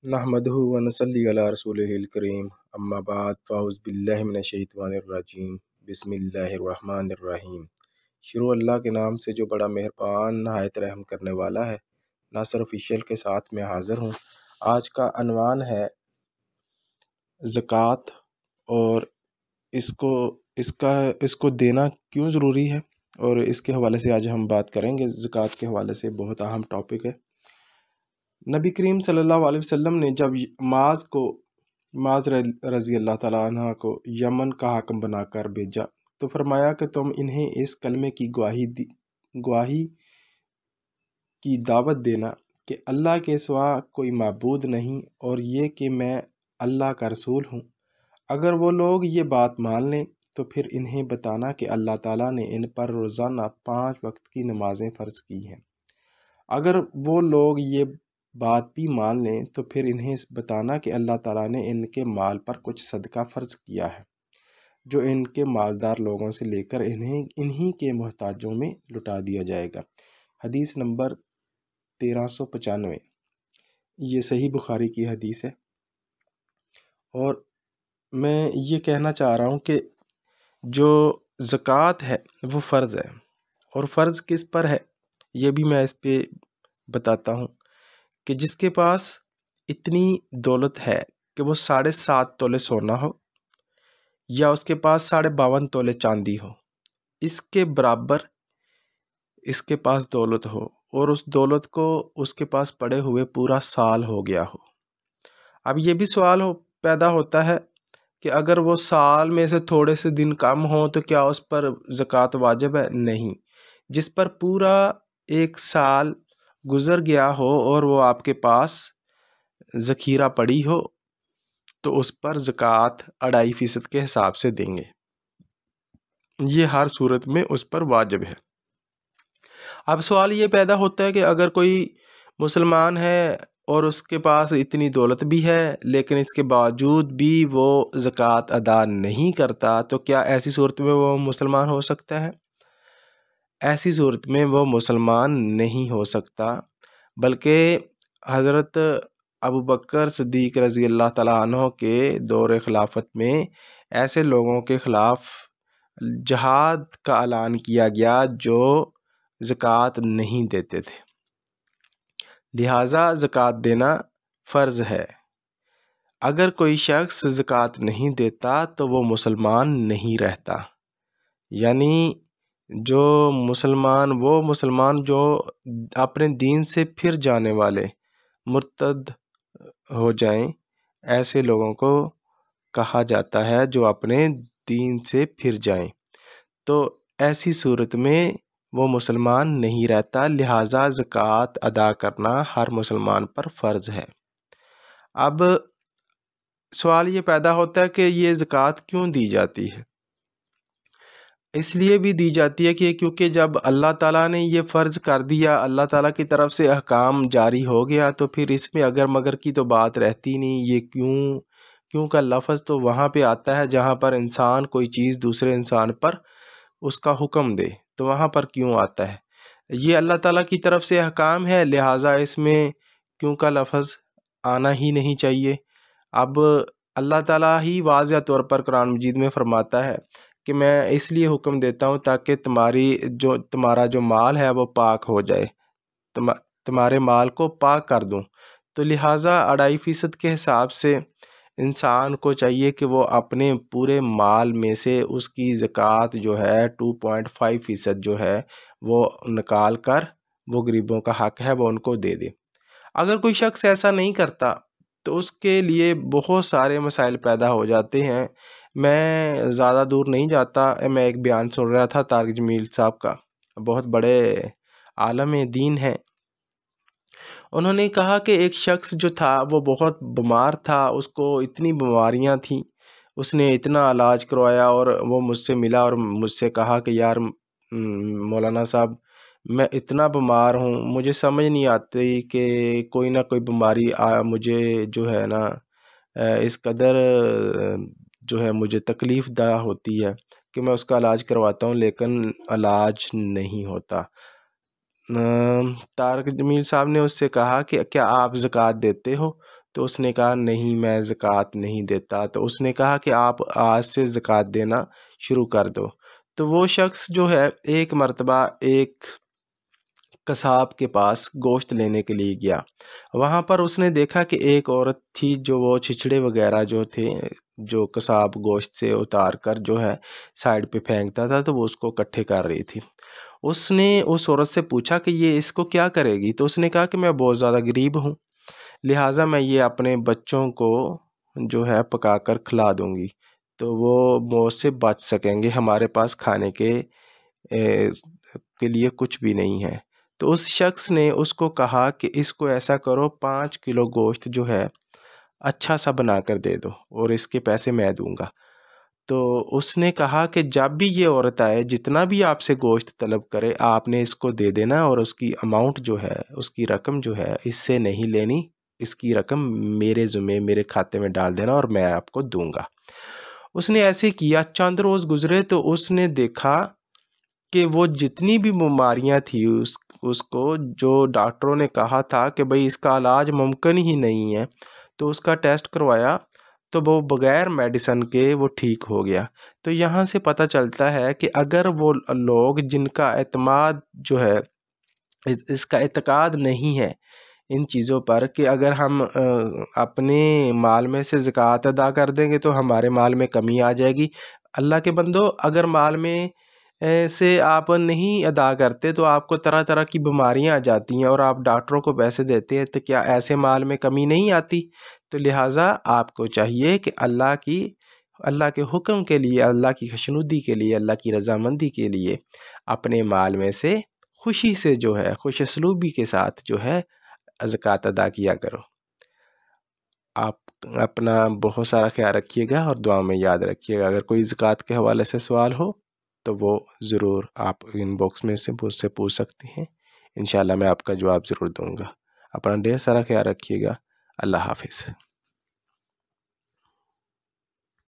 نحمدہ و نصلی علی رسولہ الکریم اما بعد فاعوذ باللہ من الشیطان الرجیم بسم اللہ الرحمن الرحیم۔ شروع اللہ کے نام سے جو بڑا مہربان نہایت رحم کرنے والا ہے۔ ناصر آفیشیل کے ساتھ میں حاضر ہوں۔ آج کا عنوان ہے زکوٰۃ اور اس کو دینا کیوں ضروری ہے، اور اس کے حوالے سے آج ہم بات کریں گے۔ زکوٰۃ کے حوالے سے بہت اہم ٹاپک ہے۔ نبی کریم صلی اللہ علیہ وسلم نے جب معاذ رضی اللہ تعالیٰ عنہ کو یمن کا حاکم بنا کر بھیجا تو فرمایا کہ تم انہیں اس کلمے کی گواہی کی دعوت دینا کہ اللہ کے سوا کوئی معبود نہیں، اور یہ کہ میں اللہ کا رسول ہوں۔ اگر وہ لوگ یہ بات مان لیں تو پھر انہیں بتانا کہ اللہ تعالیٰ نے ان پر روزانہ 5 وقت کی نمازیں فرض کی ہیں۔ اگر وہ لوگ یہ بات بھی مان لیں تو پھر انہیں بتانا کہ اللہ تعالیٰ نے ان کے مال پر کچھ صدقہ فرض کیا ہے، جو ان کے مالدار لوگوں سے لے کر انہی کے محتاجوں میں لٹا دیا جائے گا۔ حدیث نمبر 1395۔ یہ صحیح بخاری کی حدیث ہے۔ اور میں یہ کہنا چاہ رہا ہوں کہ جو زکوٰۃ ہے وہ فرض ہے، اور فرض کس پر ہے یہ بھی میں اس پہ بتاتا ہوں کہ جس کے پاس اتنی دولت ہے کہ وہ 7.5 تولے سونا ہو، یا اس کے پاس 52.5 تولے چاندی ہو، اس کے برابر اس کے پاس دولت ہو، اور اس دولت کو اس کے پاس پڑے ہوئے پورا سال ہو گیا ہو۔ اب یہ بھی سوال پیدا ہوتا ہے کہ اگر وہ سال میں سے تھوڑے سے دن کم ہوں تو کیا اس پر زکوٰۃ واجب ہے؟ نہیں۔ جس پر پورا 1 سال گزر گیا ہو اور وہ آپ کے پاس ذخیرہ پڑی ہو تو اس پر زکوٰۃ 2.5% کے حساب سے دیں گے۔ یہ ہر صورت میں اس پر واجب ہے۔ اب سوال یہ پیدا ہوتا ہے کہ اگر کوئی مسلمان ہے اور اس کے پاس اتنی دولت بھی ہے لیکن اس کے باوجود بھی وہ زکوٰۃ ادا نہیں کرتا تو کیا ایسی صورت میں وہ مسلمان ہو سکتا ہے؟ ایسی صورت میں وہ مسلمان نہیں ہو سکتا، بلکہ حضرت ابوبکر صدیق رضی اللہ تعالیٰ عنہ کے دور خلافت میں ایسے لوگوں کے خلاف جہاد کا اعلان کیا گیا جو زکوٰۃ نہیں دیتے تھے، لہٰذا زکوٰۃ دینا فرض ہے۔ اگر کوئی شخص زکوٰۃ نہیں دیتا تو وہ مسلمان نہیں رہتا، یعنی وہ مسلمان جو اپنے دین سے پھر جانے والے مرتد ہو جائیں، ایسے لوگوں کو کہا جاتا ہے جو اپنے دین سے پھر جائیں، تو ایسی صورت میں وہ مسلمان نہیں رہتا، لہٰذا زکوٰۃ ادا کرنا ہر مسلمان پر فرض ہے۔ اب سوال یہ پیدا ہوتا ہے کہ یہ زکوٰۃ کیوں دی جاتی ہے؟ اس لیے بھی دی جاتی ہے کہ کیونکہ جب اللہ تعالیٰ نے یہ فرض کر دیا، اللہ تعالیٰ کی طرف سے احکام جاری ہو گیا، تو پھر اس میں اگر مگر کی تو بات رہتی نہیں۔ یہ کیوں کا لفظ تو وہاں پہ آتا ہے جہاں پر انسان کوئی چیز دوسرے انسان پر اس کا حکم دے، تو وہاں پر کیوں آتا ہے؟ یہ اللہ تعالیٰ کی طرف سے احکام ہے، لہٰذا اس میں کیوں کا لفظ آنا ہی نہیں چاہیے۔ اب اللہ تعالیٰ ہی واضح طور پر قرآن مجید میں فرماتا ہے کہ میں اس لیے حکم دیتا ہوں تاکہ تمہارا جو مال ہے وہ پاک ہو جائے، تمہارے مال کو پاک کر دوں، تو لہٰذا 2.5% کے حساب سے انسان کو چاہیے کہ وہ اپنے پورے مال میں سے اس کی زکوٰۃ جو ہے 2.5% جو ہے وہ نکال کر وہ غریبوں کا حق ہے وہ ان کو دے دے۔ اگر کوئی شخص ایسا نہیں کرتا تو اس کے لیے بہت سارے مسائل پیدا ہو جاتے ہیں۔ میں زیادہ دور نہیں جاتا، میں ایک بیان سن رہا تھا طارق جمیل صاحب کا، بہت بڑے عالم دین ہیں۔ انہوں نے کہا کہ ایک شخص جو تھا وہ بہت بیمار تھا، اس کو اتنی بیماریاں تھیں، اس نے اتنا علاج کروایا، اور وہ مجھ سے ملا اور مجھ سے کہا کہ یار مولانا صاحب میں اتنا بیمار ہوں، مجھے سمجھ نہیں آتی کہ کوئی نہ کوئی بیماری مجھے جو ہے نا اس قدر جو ہے مجھے تکلیف دہ ہوتی ہے کہ میں اس کا علاج کرواتا ہوں لیکن علاج نہیں ہوتا۔ طارق جمیل صاحب نے اس سے کہا کہ کیا آپ زکوٰۃ دیتے ہو؟ تو اس نے کہا نہیں میں زکوٰۃ نہیں دیتا۔ تو اس نے کہا کہ آپ آج سے زکوٰۃ دینا شروع کر دو۔ تو وہ شخص جو ہے ایک مرتبہ ایک قصاب کے پاس گوشت لینے کے لیے گیا۔ وہاں پر اس نے دیکھا کہ ایک عورت تھی جو وہ چھچڑے وغیرہ جو تھے جو قصاب گوشت سے اتار کر جو ہے سائڈ پہ پھینکتا تھا، تو وہ اس کو اکٹھے کر رہی تھی۔ اس نے اس عورت سے پوچھا کہ یہ اس کو کیا کرے گی؟ تو اس نے کہا کہ میں بہت زیادہ غریب ہوں، لہٰذا میں یہ اپنے بچوں کو جو ہے پکا کر کھلا دوں گی، تو وہ موت سے بچ سکیں گے، ہمارے پاس کھانے کے لیے کچھ بھی نہیں ہے۔ تو اس شخص نے اس کو کہا کہ اس کو ایسا کرو 5 کلو گوشت جو ہے اچھا سا بنا کر دے دو اور اس کے پیسے میں دوں گا۔ تو اس نے کہا کہ جب بھی یہ عورت آئے جتنا بھی آپ سے گوشت طلب کرے آپ نے اس کو دے دینا، اور اس کی اماؤنٹ جو ہے اس کی رقم جو ہے اس سے نہیں لینی، اس کی رقم میرے ذمے میرے کھاتے میں ڈال دینا اور میں آپ کو دوں گا۔ اس نے ایسے کیا، چند روز گزرے تو اس نے دیکھا کہ وہ جتنی بھی بیماریاں تھیں اس کو جو ڈاکٹروں نے کہا تھا کہ بھئی اس کا علاج ممکن ہی نہیں ہے، تو اس کا ٹیسٹ کروایا تو وہ بغیر میڈیسن کے وہ ٹھیک ہو گیا۔ تو یہاں سے پتہ چلتا ہے کہ اگر وہ لوگ جن کا اعتماد جو ہے اس کا اعتقاد نہیں ہے ان چیزوں پر کہ اگر ہم اپنے مال میں سے زکوٰۃ ادا کر دیں گے تو ہمارے مال میں کمی آ جائے گی، اللہ کے بندو اگر مال میں سے آپ نہیں ادا کرتے تو آپ کو طرح طرح کی بیماریاں آ جاتی ہیں اور آپ ڈاکٹروں کو پیسے دیتے ہیں، تو کیا ایسے مال میں کمی نہیں آتی؟ تو لہٰذا آپ کو چاہیے کہ اللہ کے حکم کے لیے، اللہ کی خوشنودی کے لیے، اللہ کی رضامندی کے لیے اپنے مال میں سے خوشی سے جو ہے خوش اسلوبی کے ساتھ جو ہے زکوٰۃ ادا کیا کرو۔ آپ اپنا بہت سارا خیال رکھیے گا اور دعا میں یاد رکھیے گا۔ اگر کوئی زکوٰۃ کے حوالے سے سوال ہو تو وہ ضرور آپ ان باکس میں سے مجھ سے پوچھ سکتے ہیں، انشاءاللہ میں آپ کا جواب ضرور دوں گا۔ اپنا ڈھیر سارا خیال رکھیے گا۔ اللہ حافظ۔